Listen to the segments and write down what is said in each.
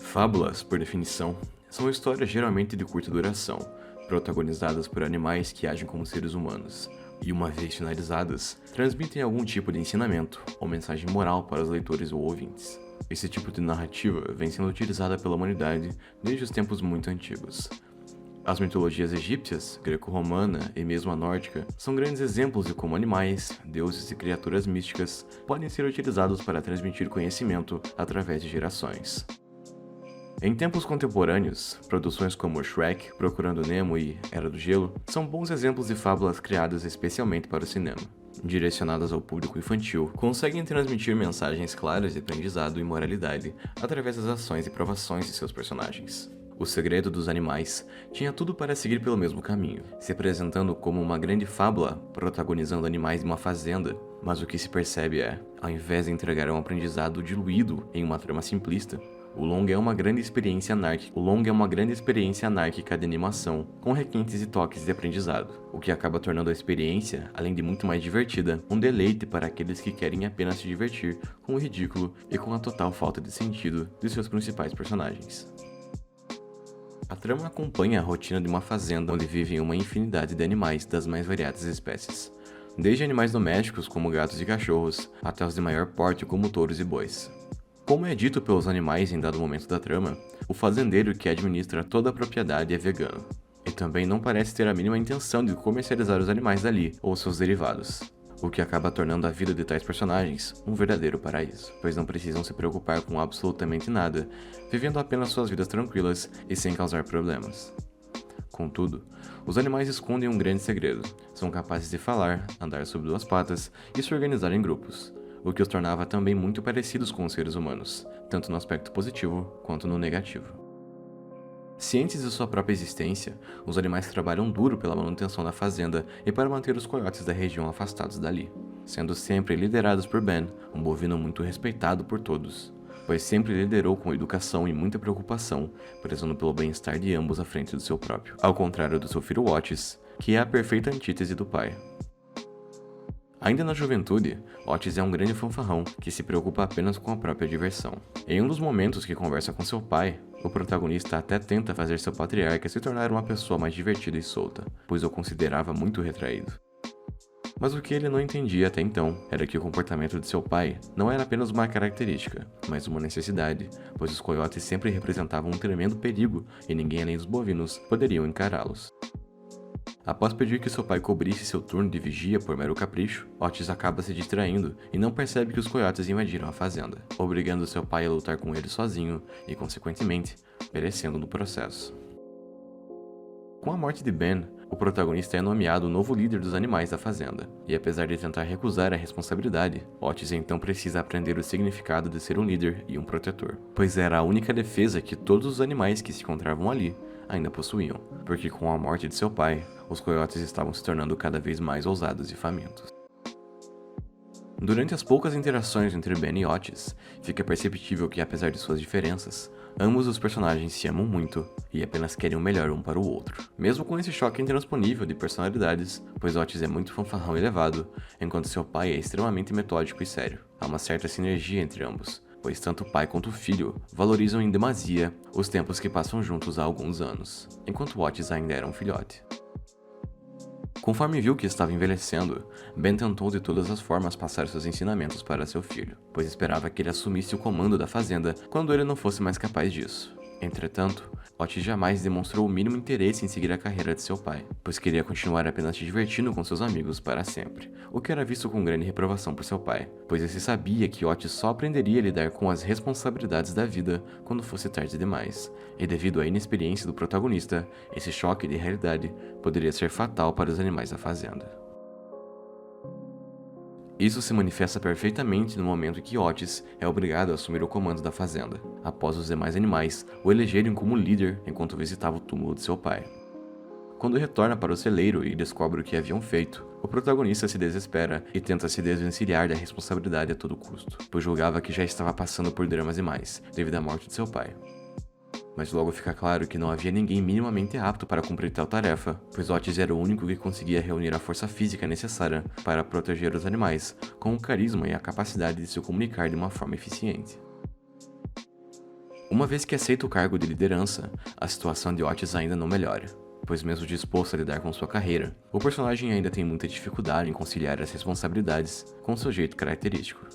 Fábulas, por definição, são histórias geralmente de curta duração, protagonizadas por animais que agem como seres humanos, e uma vez finalizadas, transmitem algum tipo de ensinamento ou mensagem moral para os leitores ou ouvintes. Esse tipo de narrativa vem sendo utilizada pela humanidade desde os tempos muito antigos. As mitologias egípcias, greco-romana e mesmo a nórdica são grandes exemplos de como animais, deuses e criaturas místicas podem ser utilizados para transmitir conhecimento através de gerações. Em tempos contemporâneos, produções como Shrek, Procurando Nemo e Era do Gelo são bons exemplos de fábulas criadas especialmente para o cinema. Direcionadas ao público infantil, conseguem transmitir mensagens claras de aprendizado e moralidade através das ações e provações de seus personagens. O Segredo dos Animais tinha tudo para seguir pelo mesmo caminho, se apresentando como uma grande fábula protagonizando animais de uma fazenda, mas o que se percebe é, ao invés de entregar um aprendizado diluído em uma trama simplista, o longa é uma grande experiência anárquica de animação, com requintes e toques de aprendizado, o que acaba tornando a experiência, além de muito mais divertida, um deleite para aqueles que querem apenas se divertir com o ridículo e com a total falta de sentido de seus principais personagens. A trama acompanha a rotina de uma fazenda onde vivem uma infinidade de animais das mais variadas espécies, desde animais domésticos como gatos e cachorros, até os de maior porte como touros e bois. Como é dito pelos animais em dado momento da trama, o fazendeiro que administra toda a propriedade é vegano, e também não parece ter a mínima intenção de comercializar os animais dali ou seus derivados, o que acaba tornando a vida de tais personagens um verdadeiro paraíso, pois não precisam se preocupar com absolutamente nada, vivendo apenas suas vidas tranquilas e sem causar problemas. Contudo, os animais escondem um grande segredo, são capazes de falar, andar sobre duas patas e se organizar em grupos, o que os tornava também muito parecidos com os seres humanos, tanto no aspecto positivo quanto no negativo. Cientes de sua própria existência, os animais trabalham duro pela manutenção da fazenda e para manter os coiotes da região afastados dali, sendo sempre liderados por Ben, um bovino muito respeitado por todos, pois sempre liderou com educação e muita preocupação, prezando pelo bem-estar de ambos à frente do seu próprio, ao contrário do seu filho Otis, que é a perfeita antítese do pai. Ainda na juventude, Otis é um grande fanfarrão que se preocupa apenas com a própria diversão. Em um dos momentos que conversa com seu pai, o protagonista até tenta fazer seu patriarca se tornar uma pessoa mais divertida e solta, pois o considerava muito retraído. Mas o que ele não entendia até então era que o comportamento de seu pai não era apenas uma característica, mas uma necessidade, pois os coiotes sempre representavam um tremendo perigo e ninguém além dos bovinos poderiam encará-los. Após pedir que seu pai cobrisse seu turno de vigia por mero capricho, Otis acaba se distraindo e não percebe que os coiotes invadiram a fazenda, obrigando seu pai a lutar com ele sozinho e, consequentemente, perecendo no processo. Com a morte de Ben, o protagonista é nomeado o novo líder dos animais da fazenda, e apesar de tentar recusar a responsabilidade, Otis então precisa aprender o significado de ser um líder e um protetor, pois era a única defesa que todos os animais que se encontravam ali ainda possuíam, porque com a morte de seu pai, os coiotes estavam se tornando cada vez mais ousados e famintos. Durante as poucas interações entre Ben e Otis, fica perceptível que, apesar de suas diferenças, ambos os personagens se amam muito e apenas querem o melhor um para o outro. Mesmo com esse choque intransponível de personalidades, pois Otis é muito fanfarrão e elevado, enquanto seu pai é extremamente metódico e sério. Há uma certa sinergia entre ambos, pois tanto o pai quanto o filho valorizam em demasia os tempos que passam juntos há alguns anos, enquanto Otis ainda era um filhote. Conforme viu que estava envelhecendo, Ben tentou de todas as formas passar seus ensinamentos para seu filho, pois esperava que ele assumisse o comando da fazenda quando ele não fosse mais capaz disso. Entretanto, Otis jamais demonstrou o mínimo interesse em seguir a carreira de seu pai, pois queria continuar apenas se divertindo com seus amigos para sempre, o que era visto com grande reprovação por seu pai, pois ele sabia que Otis só aprenderia a lidar com as responsabilidades da vida quando fosse tarde demais, e devido à inexperiência do protagonista, esse choque de realidade poderia ser fatal para os animais da fazenda. Isso se manifesta perfeitamente no momento em que Otis é obrigado a assumir o comando da fazenda, após os demais animais o elegerem como líder enquanto visitava o túmulo de seu pai. Quando retorna para o celeiro e descobre o que haviam feito, o protagonista se desespera e tenta se desvencilhar da responsabilidade a todo custo, pois julgava que já estava passando por dramas demais, devido à morte de seu pai. Mas logo fica claro que não havia ninguém minimamente apto para cumprir tal tarefa, pois Otis era o único que conseguia reunir a força física necessária para proteger os animais, com o carisma e a capacidade de se comunicar de uma forma eficiente. Uma vez que aceita o cargo de liderança, a situação de Otis ainda não melhora, pois mesmo disposto a lidar com sua carreira, o personagem ainda tem muita dificuldade em conciliar as responsabilidades com seu jeito característico.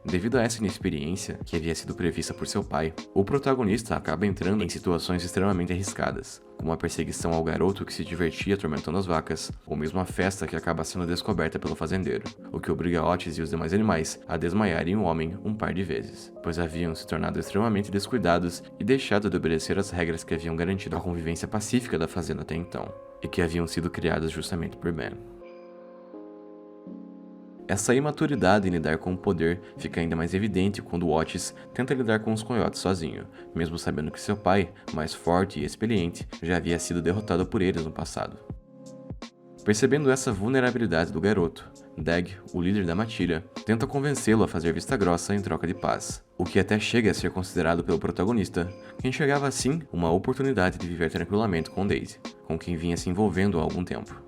Devido a essa inexperiência, que havia sido prevista por seu pai, o protagonista acaba entrando em situações extremamente arriscadas, como a perseguição ao garoto que se divertia atormentando as vacas, ou mesmo a festa que acaba sendo descoberta pelo fazendeiro, o que obriga Otis e os demais animais a desmaiarem o homem um par de vezes, pois haviam se tornado extremamente descuidados e deixado de obedecer às regras que haviam garantido a convivência pacífica da fazenda até então, e que haviam sido criadas justamente por Ben. Essa imaturidade em lidar com o poder fica ainda mais evidente quando Otis tenta lidar com os coiotes sozinho, mesmo sabendo que seu pai, mais forte e experiente, já havia sido derrotado por eles no passado. Percebendo essa vulnerabilidade do garoto, Dag, o líder da matilha, tenta convencê-lo a fazer vista grossa em troca de paz, o que até chega a ser considerado pelo protagonista, que enxergava assim uma oportunidade de viver tranquilamente com Daisy, com quem vinha se envolvendo há algum tempo.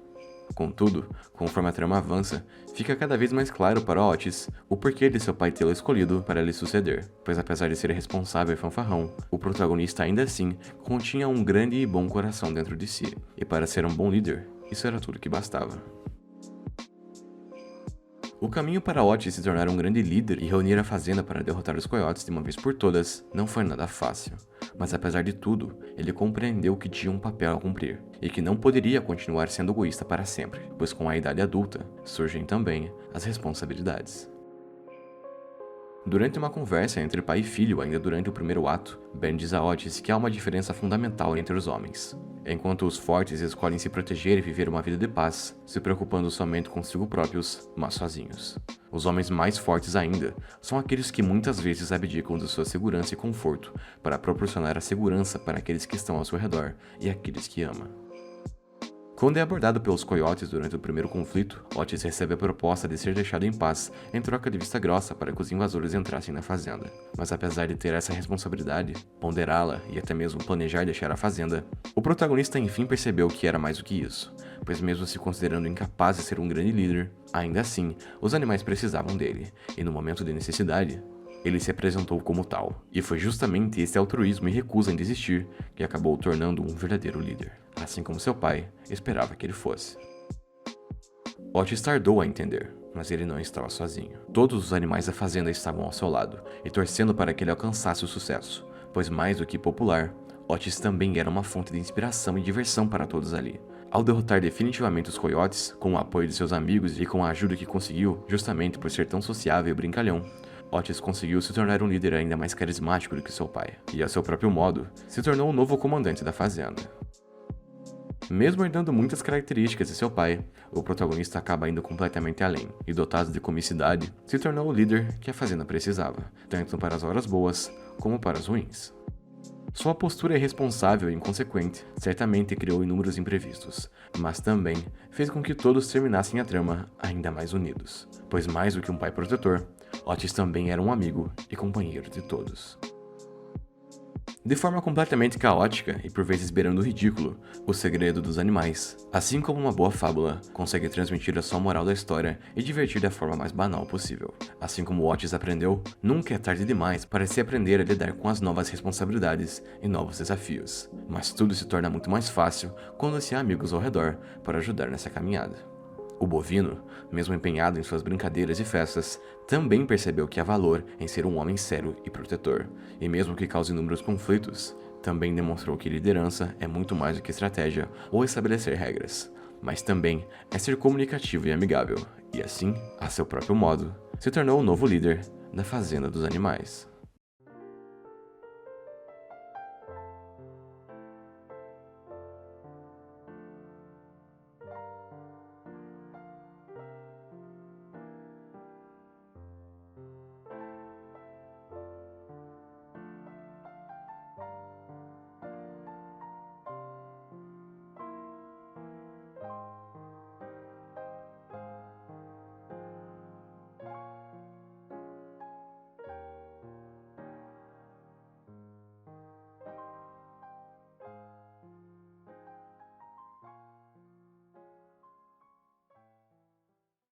Contudo, conforme a trama avança, fica cada vez mais claro para Otis o porquê de seu pai tê-lo escolhido para lhe suceder, pois apesar de ser responsável e fanfarrão, o protagonista ainda assim continha um grande e bom coração dentro de si, e para ser um bom líder, isso era tudo que bastava. O caminho para Otis se tornar um grande líder e reunir a fazenda para derrotar os coiotes de uma vez por todas não foi nada fácil, mas apesar de tudo, ele compreendeu que tinha um papel a cumprir, e que não poderia continuar sendo egoísta para sempre, pois com a idade adulta surgem também as responsabilidades. Durante uma conversa entre pai e filho ainda durante o primeiro ato, Ben diz a Otis que há uma diferença fundamental entre os homens. Enquanto os fortes escolhem se proteger e viver uma vida de paz, se preocupando somente consigo próprios, mas sozinhos. Os homens mais fortes ainda são aqueles que muitas vezes abdicam de sua segurança e conforto para proporcionar a segurança para aqueles que estão ao seu redor e aqueles que ama. Quando é abordado pelos coiotes durante o primeiro conflito, Otis recebe a proposta de ser deixado em paz em troca de vista grossa para que os invasores entrassem na fazenda. Mas apesar de ter essa responsabilidade, ponderá-la e até mesmo planejar deixar a fazenda, o protagonista enfim percebeu que era mais do que isso, pois mesmo se considerando incapaz de ser um grande líder, ainda assim, os animais precisavam dele, e no momento de necessidade, ele se apresentou como tal, e foi justamente esse altruísmo e recusa em desistir que acabou o tornando um verdadeiro líder, assim como seu pai esperava que ele fosse. Otis tardou a entender, mas ele não estava sozinho. Todos os animais da fazenda estavam ao seu lado, e torcendo para que ele alcançasse o sucesso, pois mais do que popular, Otis também era uma fonte de inspiração e diversão para todos ali. Ao derrotar definitivamente os coiotes, com o apoio de seus amigos e com a ajuda que conseguiu, justamente por ser tão sociável e brincalhão, Otis conseguiu se tornar um líder ainda mais carismático do que seu pai, e a seu próprio modo, se tornou o novo comandante da fazenda. Mesmo herdando muitas características de seu pai, o protagonista acaba indo completamente além, e dotado de comicidade, se tornou o líder que a fazenda precisava, tanto para as horas boas como para as ruins. Sua postura irresponsável e inconsequente certamente criou inúmeros imprevistos, mas também fez com que todos terminassem a trama ainda mais unidos, pois mais do que um pai protetor, Otis também era um amigo e companheiro de todos. De forma completamente caótica e por vezes beirando o ridículo, o segredo dos animais, assim como uma boa fábula, consegue transmitir a sua moral da história e divertir da forma mais banal possível. Assim como Otis aprendeu, nunca é tarde demais para se aprender a lidar com as novas responsabilidades e novos desafios. Mas tudo se torna muito mais fácil quando se há amigos ao redor para ajudar nessa caminhada. O bovino, mesmo empenhado em suas brincadeiras e festas, também percebeu que há valor em ser um homem sério e protetor, e mesmo que cause inúmeros conflitos, também demonstrou que liderança é muito mais do que estratégia ou estabelecer regras, mas também é ser comunicativo e amigável, e assim, a seu próprio modo, se tornou o novo líder da Fazenda dos Animais.